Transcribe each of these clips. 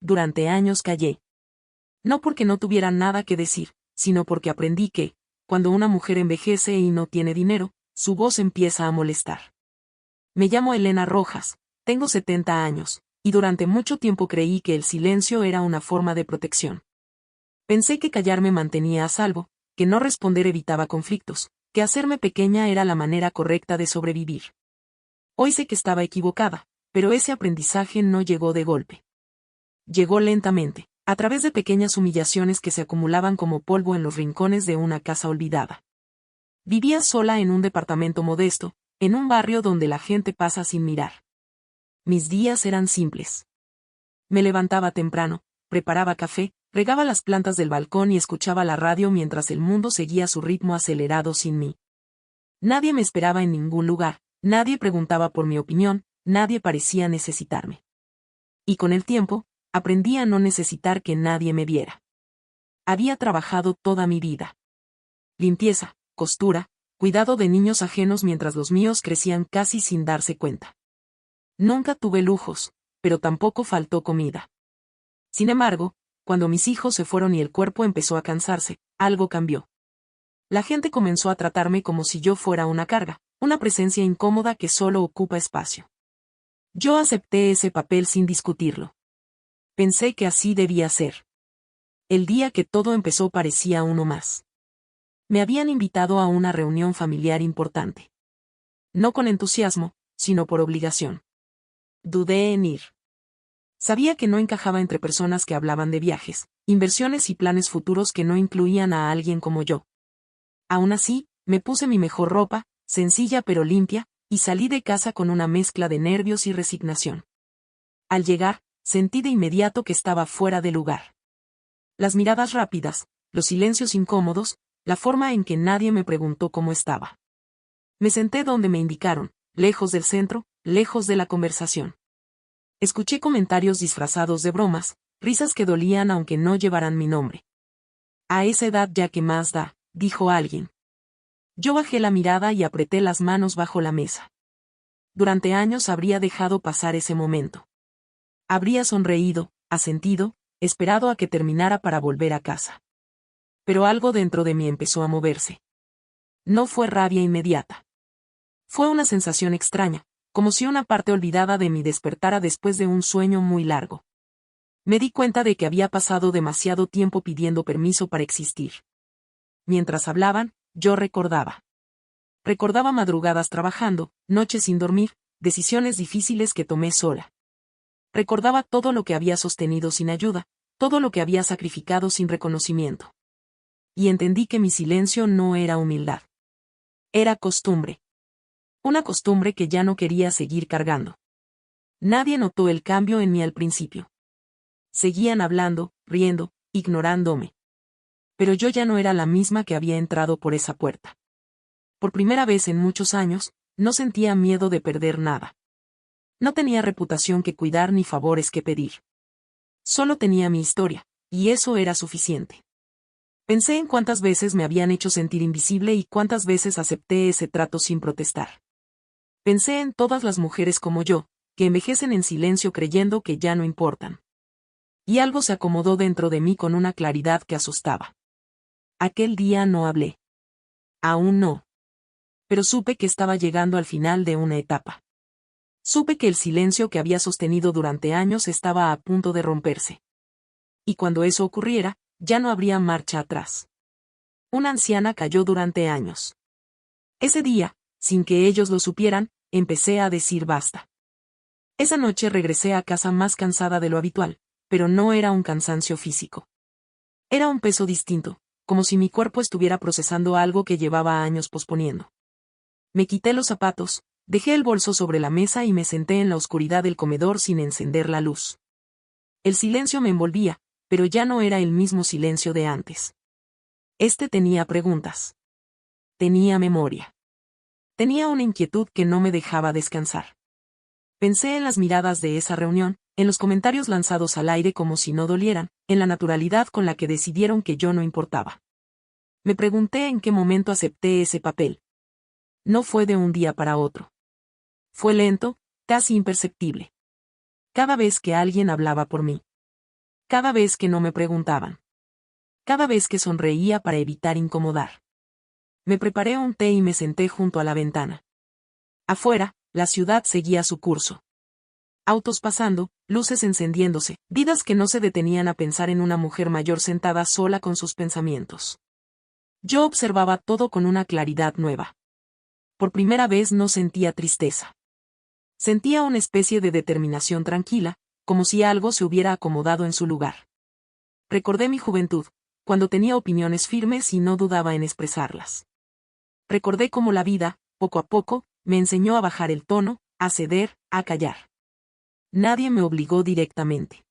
durante años callé. No porque no tuviera nada que decir, sino porque aprendí que, cuando una mujer envejece y no tiene dinero, su voz empieza a molestar. Me llamo Elena Rojas, tengo 70 años, y durante mucho tiempo creí que el silencio era una forma de protección. Pensé que callar me mantenía a salvo, que no responder evitaba conflictos, que hacerme pequeña era la manera correcta de sobrevivir. Hoy sé que estaba equivocada, pero ese aprendizaje no llegó de golpe. Llegó lentamente, a través de pequeñas humillaciones que se acumulaban como polvo en los rincones de una casa olvidada. Vivía sola en un departamento modesto, en un barrio donde la gente pasa sin mirar. Mis días eran simples. Me levantaba temprano, preparaba café, regaba las plantas del balcón y escuchaba la radio mientras el mundo seguía su ritmo acelerado sin mí. Nadie me esperaba en ningún lugar, nadie preguntaba por mi opinión, nadie parecía necesitarme. Y con el tiempo, aprendí a no necesitar que nadie me viera. Había trabajado toda mi vida. Limpieza, costura, cuidado de niños ajenos mientras los míos crecían casi sin darse cuenta. Nunca tuve lujos, pero tampoco faltó comida. Sin embargo, cuando mis hijos se fueron y el cuerpo empezó a cansarse, algo cambió. La gente comenzó a tratarme como si yo fuera una carga, una presencia incómoda que solo ocupa espacio. Yo acepté ese papel sin discutirlo. Pensé que así debía ser. El día que todo empezó parecía uno más. Me habían invitado a una reunión familiar importante. No con entusiasmo, sino por obligación. Dudé en ir. Sabía que no encajaba entre personas que hablaban de viajes, inversiones y planes futuros que no incluían a alguien como yo. Aún así, me puse mi mejor ropa, sencilla pero limpia, y salí de casa con una mezcla de nervios y resignación. Al llegar, sentí de inmediato que estaba fuera de lugar. Las miradas rápidas, los silencios incómodos, la forma en que nadie me preguntó cómo estaba. Me senté donde me indicaron, lejos del centro, lejos de la conversación. Escuché comentarios disfrazados de bromas, risas que dolían aunque no llevaran mi nombre. A esa edad ya que más da, dijo alguien. Yo bajé la mirada y apreté las manos bajo la mesa. Durante años habría dejado pasar ese momento. Habría sonreído, asentido, esperado a que terminara para volver a casa. Pero algo dentro de mí empezó a moverse. No fue rabia inmediata. Fue una sensación extraña, como si una parte olvidada de mí despertara después de un sueño muy largo. Me di cuenta de que había pasado demasiado tiempo pidiendo permiso para existir. Mientras hablaban, yo recordaba. Recordaba madrugadas trabajando, noches sin dormir, decisiones difíciles que tomé sola. Recordaba todo lo que había sostenido sin ayuda, todo lo que había sacrificado sin reconocimiento. Y entendí que mi silencio no era humildad. Era costumbre. Una costumbre que ya no quería seguir cargando. Nadie notó el cambio en mí al principio. Seguían hablando, riendo, ignorándome. Pero yo ya no era la misma que había entrado por esa puerta. Por primera vez en muchos años, no sentía miedo de perder nada. No tenía reputación que cuidar ni favores que pedir. Solo tenía mi historia, y eso era suficiente. Pensé en cuántas veces me habían hecho sentir invisible y cuántas veces acepté ese trato sin protestar. Pensé en todas las mujeres como yo, que envejecen en silencio creyendo que ya no importan. Y algo se acomodó dentro de mí con una claridad que asustaba. Aquel día no hablé. Aún no. Pero supe que estaba llegando al final de una etapa. Supe que el silencio que había sostenido durante años estaba a punto de romperse. Y cuando eso ocurriera, ya no habría marcha atrás. Una anciana cayó durante años. Ese día, sin que ellos lo supieran, empecé a decir basta. Esa noche regresé a casa más cansada de lo habitual, pero no era un cansancio físico. Era un peso distinto, como si mi cuerpo estuviera procesando algo que llevaba años posponiendo. Me quité los zapatos, dejé el bolso sobre la mesa y me senté en la oscuridad del comedor sin encender la luz. El silencio me envolvía, pero ya no era el mismo silencio de antes. Este tenía preguntas. Tenía memoria. Tenía una inquietud que no me dejaba descansar. Pensé en las miradas de esa reunión, en los comentarios lanzados al aire como si no dolieran, en la naturalidad con la que decidieron que yo no importaba. Me pregunté en qué momento acepté ese papel. No fue de un día para otro. Fue lento, casi imperceptible. Cada vez que alguien hablaba por mí. Cada vez que no me preguntaban. Cada vez que sonreía para evitar incomodar. Me preparé un té y me senté junto a la ventana. Afuera, la ciudad seguía su curso. Autos pasando, luces encendiéndose, vidas que no se detenían a pensar en una mujer mayor sentada sola con sus pensamientos. Yo observaba todo con una claridad nueva. Por primera vez no sentía tristeza. Sentía una especie de determinación tranquila, como si algo se hubiera acomodado en su lugar. Recordé mi juventud, cuando tenía opiniones firmes y no dudaba en expresarlas. Recordé cómo la vida, poco a poco, me enseñó a bajar el tono, a ceder, a callar. Nadie me obligó directamente.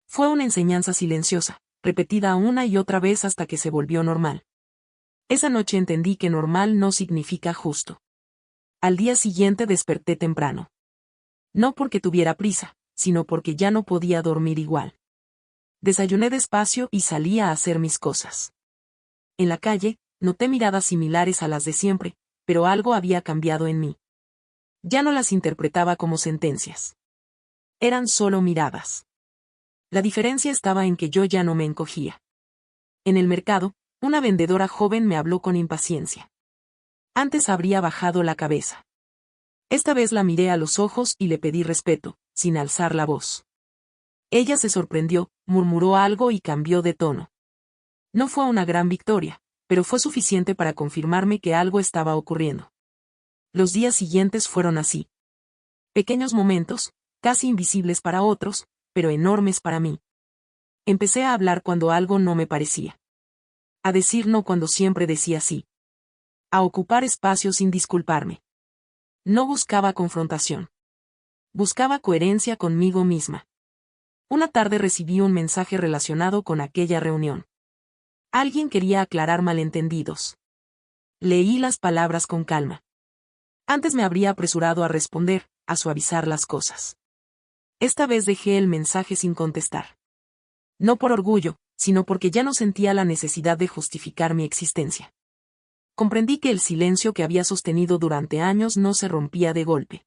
Fue una enseñanza silenciosa, repetida una y otra vez hasta que se volvió normal. Esa noche entendí que normal no significa justo. Al día siguiente desperté temprano. No porque tuviera prisa, sino porque ya no podía dormir igual. Desayuné despacio y salí a hacer mis cosas. En la calle, noté miradas similares a las de siempre, pero algo había cambiado en mí. Ya no las interpretaba como sentencias. Eran solo miradas. La diferencia estaba en que yo ya no me encogía. En el mercado, una vendedora joven me habló con impaciencia. Antes habría bajado la cabeza. Esta vez la miré a los ojos y le pedí respeto, sin alzar la voz. Ella se sorprendió, murmuró algo y cambió de tono. No fue una gran victoria, pero fue suficiente para confirmarme que algo estaba ocurriendo. Los días siguientes fueron así. Pequeños momentos, casi invisibles para otros, pero enormes para mí. Empecé a hablar cuando algo no me parecía. A decir no cuando siempre decía sí. A ocupar espacio sin disculparme. No buscaba confrontación. Buscaba coherencia conmigo misma. Una tarde recibí un mensaje relacionado con aquella reunión. Alguien quería aclarar malentendidos. Leí las palabras con calma. Antes me habría apresurado a responder, a suavizar las cosas. Esta vez dejé el mensaje sin contestar. No por orgullo, sino porque ya no sentía la necesidad de justificar mi existencia. Comprendí que el silencio que había sostenido durante años no se rompía de golpe.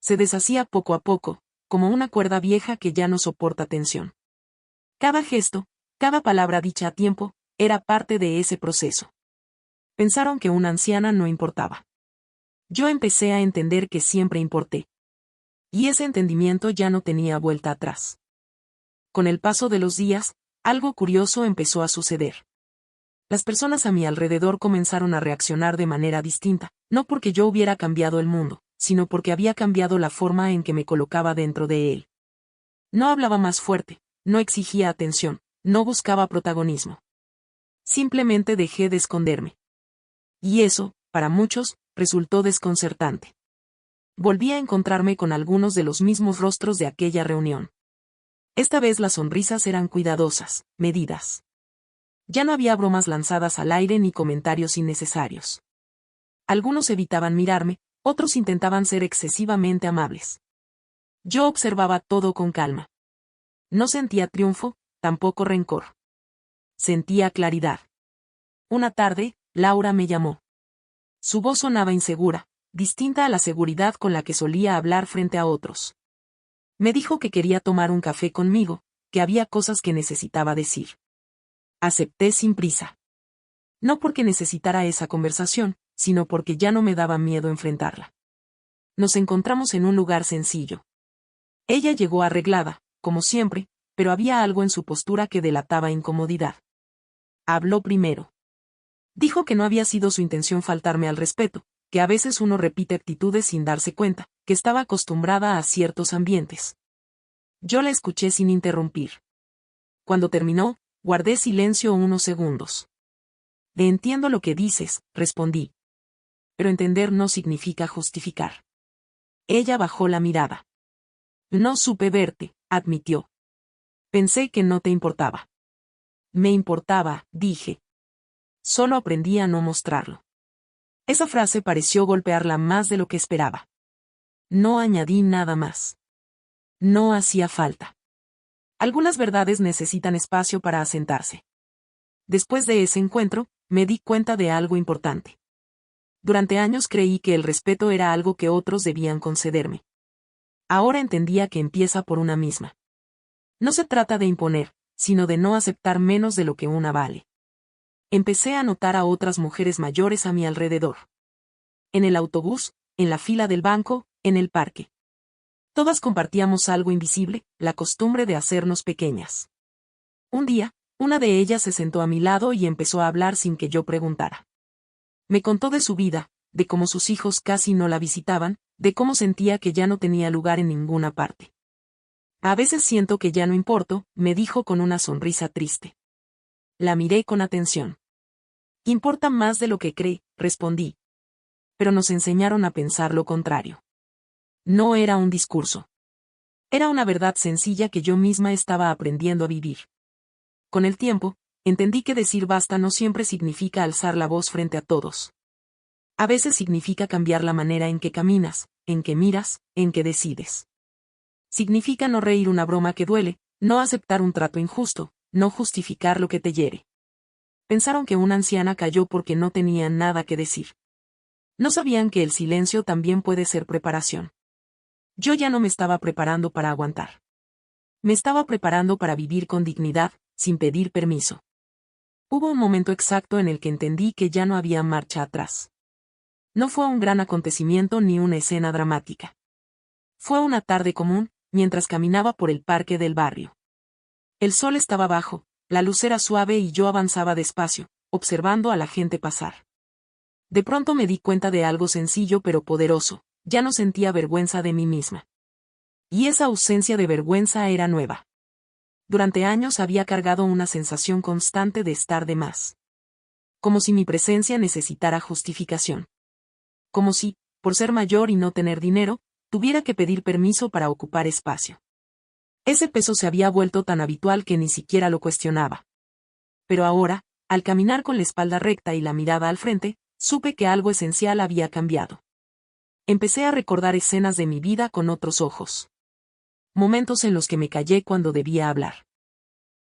Se deshacía poco a poco, como una cuerda vieja que ya no soporta tensión. Cada gesto, cada palabra dicha a tiempo, era parte de ese proceso. Pensaron que una anciana no importaba. Yo empecé a entender que siempre importé. Y ese entendimiento ya no tenía vuelta atrás. Con el paso de los días, algo curioso empezó a suceder. Las personas a mi alrededor comenzaron a reaccionar de manera distinta, no porque yo hubiera cambiado el mundo, sino porque había cambiado la forma en que me colocaba dentro de él. No hablaba más fuerte, no exigía atención, no buscaba protagonismo. Simplemente dejé de esconderme. Y eso, para muchos, resultó desconcertante. Volví a encontrarme con algunos de los mismos rostros de aquella reunión. Esta vez las sonrisas eran cuidadosas, medidas. Ya no había bromas lanzadas al aire ni comentarios innecesarios. Algunos evitaban mirarme, otros intentaban ser excesivamente amables. Yo observaba todo con calma. No sentía triunfo, tampoco rencor. Sentía claridad. Una tarde, Laura me llamó. Su voz sonaba insegura, distinta a la seguridad con la que solía hablar frente a otros. Me dijo que quería tomar un café conmigo, que había cosas que necesitaba decir. Acepté sin prisa. No porque necesitara esa conversación, sino porque ya no me daba miedo enfrentarla. Nos encontramos en un lugar sencillo. Ella llegó arreglada, como siempre, pero había algo en su postura que delataba incomodidad. Habló primero. Dijo que no había sido su intención faltarme al respeto, que a veces uno repite actitudes sin darse cuenta, que estaba acostumbrada a ciertos ambientes. Yo la escuché sin interrumpir. Cuando terminó, guardé silencio unos segundos. Entiendo lo que dices, respondí. Pero entender no significa justificar. Ella bajó la mirada. No supe verte, admitió. Pensé que no te importaba. Me importaba, dije. Solo aprendí a no mostrarlo. Esa frase pareció golpearla más de lo que esperaba. No añadí nada más. No hacía falta. Algunas verdades necesitan espacio para asentarse. Después de ese encuentro, me di cuenta de algo importante. Durante años creí que el respeto era algo que otros debían concederme. Ahora entendía que empieza por una misma. No se trata de imponer, sino de no aceptar menos de lo que una vale. Empecé a notar a otras mujeres mayores a mi alrededor. En el autobús, en la fila del banco, en el parque. Todas compartíamos algo invisible, la costumbre de hacernos pequeñas. Un día, una de ellas se sentó a mi lado y empezó a hablar sin que yo preguntara. Me contó de su vida, de cómo sus hijos casi no la visitaban, de cómo sentía que ya no tenía lugar en ninguna parte. A veces siento que ya no importo, me dijo con una sonrisa triste. La miré con atención. Importa más de lo que cree, respondí. Pero nos enseñaron a pensar lo contrario. No era un discurso. Era una verdad sencilla que yo misma estaba aprendiendo a vivir. Con el tiempo, entendí que decir basta no siempre significa alzar la voz frente a todos. A veces significa cambiar la manera en que caminas, en que miras, en que decides. Significa no reír una broma que duele, no aceptar un trato injusto, no justificar lo que te hiere. Pensaron que una anciana cayó porque no tenía nada que decir. No sabían que el silencio también puede ser preparación. Yo ya no me estaba preparando para aguantar. Me estaba preparando para vivir con dignidad, sin pedir permiso. Hubo un momento exacto en el que entendí que ya no había marcha atrás. No fue un gran acontecimiento ni una escena dramática. Fue una tarde común, mientras caminaba por el parque del barrio. El sol estaba bajo, la luz era suave y yo avanzaba despacio, observando a la gente pasar. De pronto me di cuenta de algo sencillo pero poderoso, ya no sentía vergüenza de mí misma. Y esa ausencia de vergüenza era nueva. Durante años había cargado una sensación constante de estar de más. Como si mi presencia necesitara justificación. Como si, por ser mayor y no tener dinero, tuviera que pedir permiso para ocupar espacio. Ese peso se había vuelto tan habitual que ni siquiera lo cuestionaba. Pero ahora, al caminar con la espalda recta y la mirada al frente, supe que algo esencial había cambiado. Empecé a recordar escenas de mi vida con otros ojos. Momentos en los que me callé cuando debía hablar.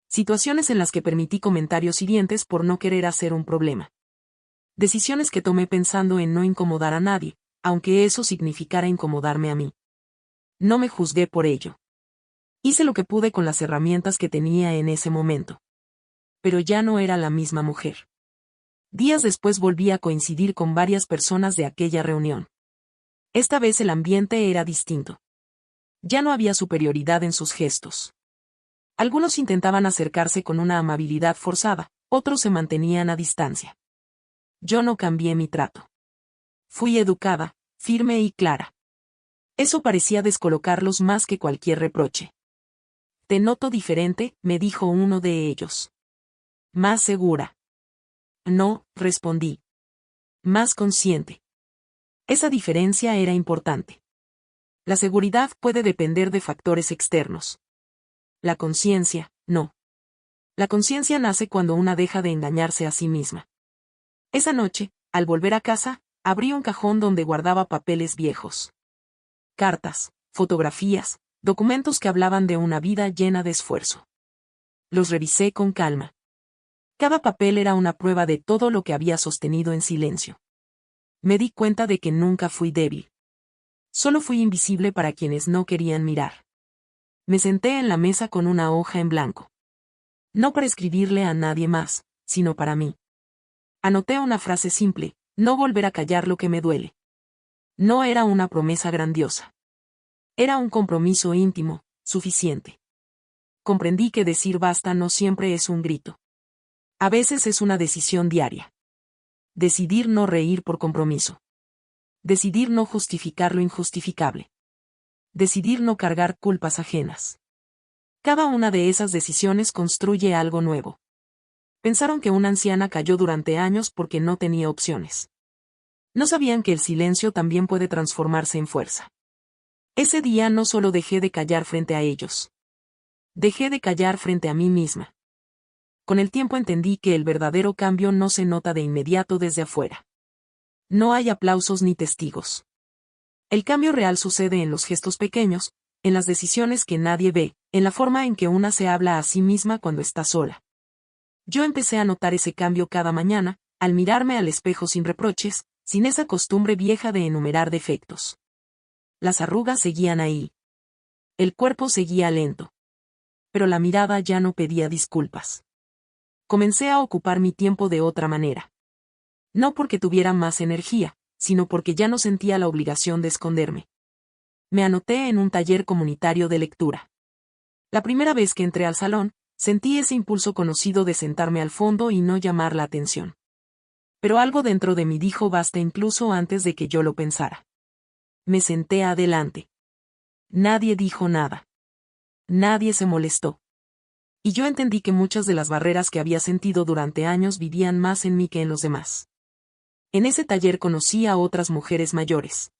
Situaciones en las que permití comentarios hirientes por no querer hacer un problema. Decisiones que tomé pensando en no incomodar a nadie, aunque eso significara incomodarme a mí. No me juzgué por ello. Hice lo que pude con las herramientas que tenía en ese momento. Pero ya no era la misma mujer. Días después volví a coincidir con varias personas de aquella reunión. Esta vez el ambiente era distinto. Ya no había superioridad en sus gestos. Algunos intentaban acercarse con una amabilidad forzada, otros se mantenían a distancia. Yo no cambié mi trato. Fui educada, firme y clara. Eso parecía descolocarlos más que cualquier reproche. Te noto diferente, me dijo uno de ellos. Más segura. No, respondí. Más consciente. Esa diferencia era importante. La seguridad puede depender de factores externos. La conciencia, no. La conciencia nace cuando una deja de engañarse a sí misma. Esa noche, al volver a casa, abrí un cajón donde guardaba papeles viejos. Cartas, fotografías, documentos que hablaban de una vida llena de esfuerzo. Los revisé con calma. Cada papel era una prueba de todo lo que había sostenido en silencio. Me di cuenta de que nunca fui débil. Solo fui invisible para quienes no querían mirar. Me senté en la mesa con una hoja en blanco. No para escribirle a nadie más, sino para mí. Anoté una frase simple: no volver a callar lo que me duele. No era una promesa grandiosa. Era un compromiso íntimo, suficiente. Comprendí que decir basta no siempre es un grito. A veces es una decisión diaria. Decidir no reír por compromiso. Decidir no justificar lo injustificable. Decidir no cargar culpas ajenas. Cada una de esas decisiones construye algo nuevo. Pensaron que una anciana cayó durante años porque no tenía opciones. No sabían que el silencio también puede transformarse en fuerza. Ese día no solo dejé de callar frente a ellos. Dejé de callar frente a mí misma. Con el tiempo entendí que el verdadero cambio no se nota de inmediato desde afuera. No hay aplausos ni testigos. El cambio real sucede en los gestos pequeños, en las decisiones que nadie ve, en la forma en que una se habla a sí misma cuando está sola. Yo empecé a notar ese cambio cada mañana, al mirarme al espejo sin reproches, sin esa costumbre vieja de enumerar defectos. Las arrugas seguían ahí. El cuerpo seguía lento. pero la mirada ya no pedía disculpas. Comencé a ocupar mi tiempo de otra manera. No porque tuviera más energía, sino porque ya no sentía la obligación de esconderme. Me anoté en un taller comunitario de lectura. La primera vez que entré al salón, sentí ese impulso conocido de sentarme al fondo y no llamar la atención. Pero algo dentro de mí dijo basta incluso antes de que yo lo pensara. Me senté adelante. Nadie dijo nada. Nadie se molestó. Y yo entendí que muchas de las barreras que había sentido durante años vivían más en mí que en los demás. En ese taller conocí a otras mujeres mayores.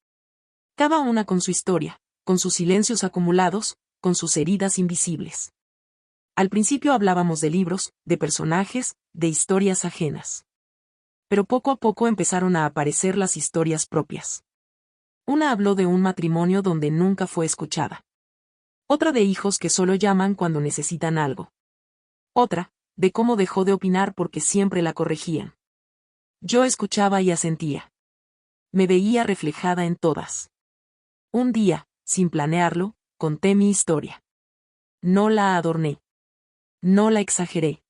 Cada una con su historia, con sus silencios acumulados, con sus heridas invisibles. Al principio hablábamos de libros, de personajes, de historias ajenas. Pero poco a poco empezaron a aparecer las historias propias. Una habló de un matrimonio donde nunca fue escuchada. Otra de hijos que solo llaman cuando necesitan algo. Otra, de cómo dejó de opinar porque siempre la corregían. Yo escuchaba y asentía. Me veía reflejada en todas. Un día, sin planearlo, conté mi historia. No la adorné. No la exageré.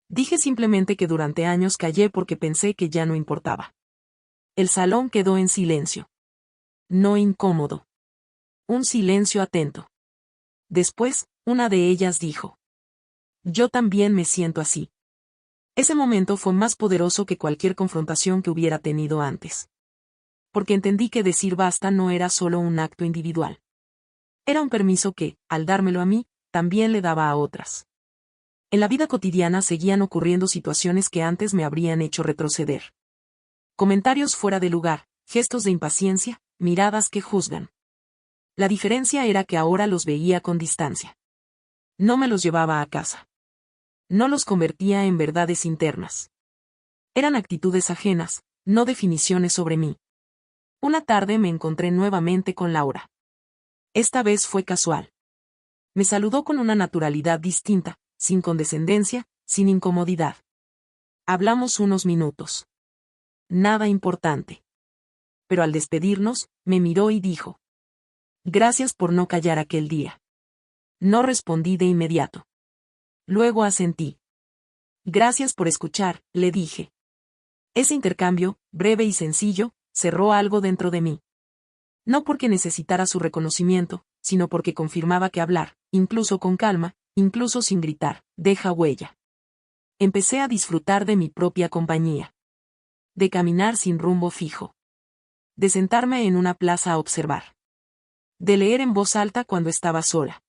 Dije simplemente que durante años callé porque pensé que ya no importaba. El salón quedó en silencio. No incómodo. Un silencio atento. Después, una de ellas dijo: yo también me siento así. Ese momento fue más poderoso que cualquier confrontación que hubiera tenido antes. Porque entendí que decir basta no era solo un acto individual. Era un permiso que, al dármelo a mí, también le daba a otras. En la vida cotidiana seguían ocurriendo situaciones que antes me habrían hecho retroceder. Comentarios fuera de lugar, gestos de impaciencia, miradas que juzgan. La diferencia era que ahora los veía con distancia. No me los llevaba a casa. No los convertía en verdades internas. Eran actitudes ajenas, no definiciones sobre mí. Una tarde me encontré nuevamente con Laura. Esta vez fue casual. Me saludó con una naturalidad distinta, sin condescendencia, sin incomodidad. Hablamos unos minutos. Nada importante. Pero al despedirnos, me miró y dijo: gracias por no callar aquel día. No respondí de inmediato. Luego asentí. Gracias por escuchar, le dije. Ese intercambio, breve y sencillo, cerró algo dentro de mí. No porque necesitara su reconocimiento, sino porque confirmaba que hablar, incluso con calma, incluso sin gritar, deja huella. Empecé a disfrutar de mi propia compañía. De caminar sin rumbo fijo. De sentarme en una plaza a observar. De leer en voz alta cuando estaba sola.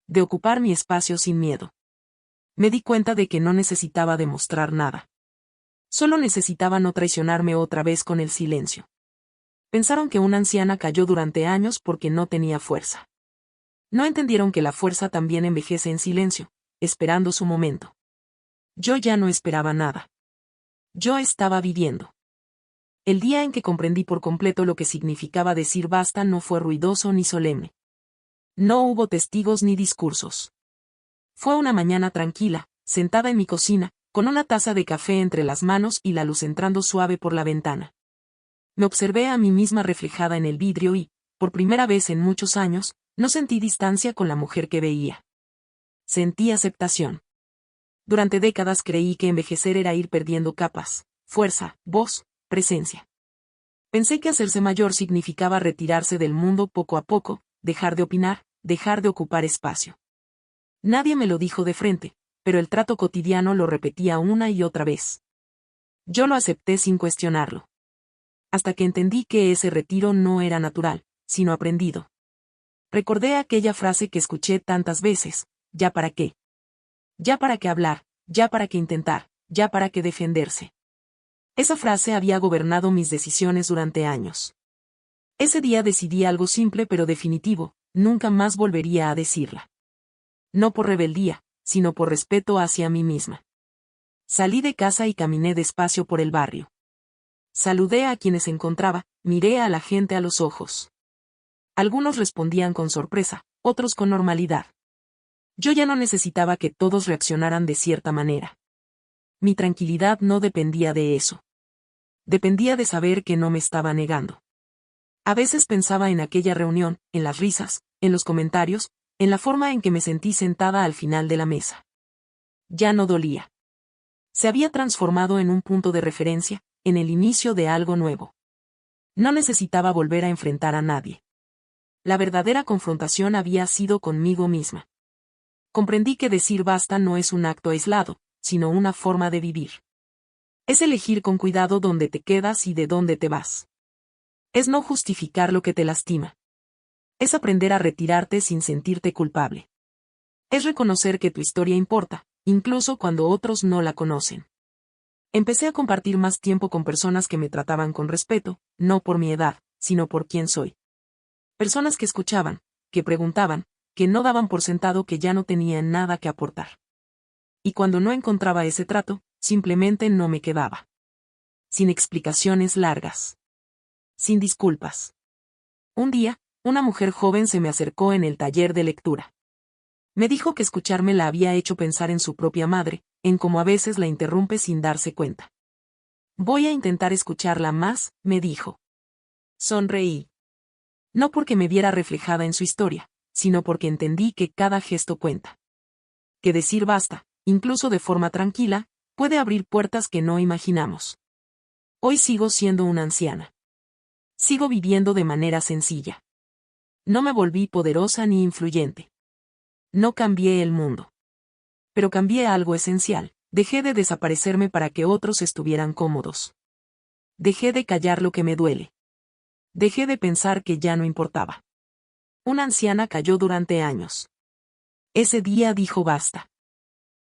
De ocupar mi espacio sin miedo. Me di cuenta de que no necesitaba demostrar nada. Solo necesitaba no traicionarme otra vez con el silencio. Pensaron que una anciana cayó durante años porque no tenía fuerza. No entendieron que la fuerza también envejece en silencio, esperando su momento. Yo ya no esperaba nada. Yo estaba viviendo. El día en que comprendí por completo lo que significaba decir basta no fue ruidoso ni solemne. No hubo testigos ni discursos. Fue una mañana tranquila, sentada en mi cocina, con una taza de café entre las manos y la luz entrando suave por la ventana. Me observé a mí misma reflejada en el vidrio y, por primera vez en muchos años, no sentí distancia con la mujer que veía. Sentí aceptación. Durante décadas creí que envejecer era ir perdiendo capas, fuerza, voz, presencia. Pensé que hacerse mayor significaba retirarse del mundo poco a poco, dejar de opinar, dejar de ocupar espacio. Nadie me lo dijo de frente, pero el trato cotidiano lo repetía una y otra vez. Yo lo acepté sin cuestionarlo. Hasta que entendí que ese retiro no era natural, sino aprendido. Recordé aquella frase que escuché tantas veces: ¿ya para qué? Ya para qué hablar, ya para qué intentar, ya para qué defenderse. Esa frase había gobernado mis decisiones durante años. Ese día decidí algo simple pero definitivo: nunca más volvería a decirla. No por rebeldía, sino por respeto hacia mí misma. Salí de casa y caminé despacio por el barrio. Saludé a quienes encontraba, miré a la gente a los ojos. Algunos respondían con sorpresa, otros con normalidad. Yo ya no necesitaba que todos reaccionaran de cierta manera. Mi tranquilidad no dependía de eso. Dependía de saber que no me estaba negando. A veces pensaba en aquella reunión, en las risas, en los comentarios, en la forma en que me sentí sentada al final de la mesa. Ya no dolía. Se había transformado en un punto de referencia, en el inicio de algo nuevo. No necesitaba volver a enfrentar a nadie. La verdadera confrontación había sido conmigo misma. Comprendí que decir basta no es un acto aislado, sino una forma de vivir. Es elegir con cuidado dónde te quedas y de dónde te vas. Es no justificar lo que te lastima. Es aprender a retirarte sin sentirte culpable. Es reconocer que tu historia importa, incluso cuando otros no la conocen. Empecé a compartir más tiempo con personas que me trataban con respeto, no por mi edad, sino por quién soy. Personas que escuchaban, que preguntaban, que no daban por sentado que ya no tenían nada que aportar. Y cuando no encontraba ese trato, simplemente no me quedaba. Sin explicaciones largas. Sin disculpas. Un día, una mujer joven se me acercó en el taller de lectura. Me dijo que escucharme la había hecho pensar en su propia madre, en cómo a veces la interrumpe sin darse cuenta. Voy a intentar escucharla más, me dijo. Sonreí. No porque me viera reflejada en su historia, sino porque entendí que cada gesto cuenta. Que decir basta, incluso de forma tranquila, puede abrir puertas que no imaginamos. Hoy sigo siendo una anciana. Sigo viviendo de manera sencilla. No me volví poderosa ni influyente. No cambié el mundo. Pero cambié algo esencial. Dejé de desaparecerme para que otros estuvieran cómodos. Dejé de callar lo que me duele. Dejé de pensar que ya no importaba. Una anciana cayó durante años. Ese día dijo basta.